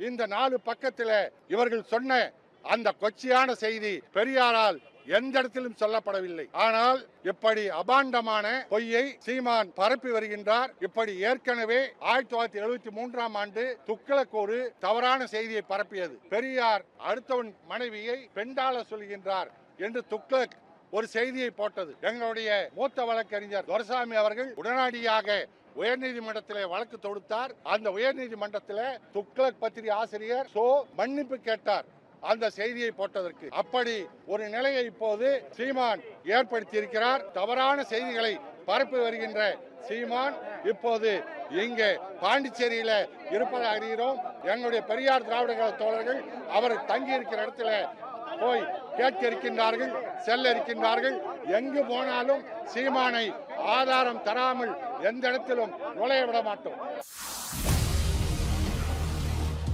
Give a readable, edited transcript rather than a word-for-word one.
இந்த 4 பக்கத்தில் இவர்கள் சொன்ன அந்த கொச்சையான செய்தி பெரியாரால் எந்த இடத்திலும் சொல்லப்படவில்லை. ஆனால் இப்படி அபாண்டமான பொய்யை சீமான் பரப்பி வருகின்றார். இப்படி ஏற்கனவே 1973ஆம் ஆண்டு துக்ளக் ஒரு தவறான செய்தியை பரப்பியது. பெரியார் அடுத்தவன் மனைவியை பெண்டாள சொல்கின்றார் என்று துக்ளக் ஒரு செய்தியை போட்டது. எங்களுடைய மூத்த வழக்கறிஞர் துரைசாமி அவர்கள் உடனடியாக உயர்நீதிமன்றத்திலே வழக்கு தொடுத்தார். அந்த உயர்நீதிமன்றத்தில் துக்ளக் பத்திரிகை ஆசிரியர் மன்னிப்பு கேட்டார் அந்த செய்தியை போட்டதற்கு. அப்படி ஒரு நிலையை இப்போது சீமான் ஏற்படுத்தி இருக்கிறார். தவறான செய்திகளை பரப்பி வருகின்ற சீமான் இப்போது இங்கே பாண்டிச்சேரியில இருப்பதாக அறிகிறோம். எங்களுடைய பெரியார் திராவிட கழக தோழர்கள் அவர் தங்கி இருக்கிற இடத்துல போய் கேட்க இருக்கின்றார்கள், செல்ல இருக்கின்றார்கள். எங்கு போனாலும் சீமானை ஆதாரம் தராமல் எந்த இடத்திலும் நுழைய விட மாட்டோம்.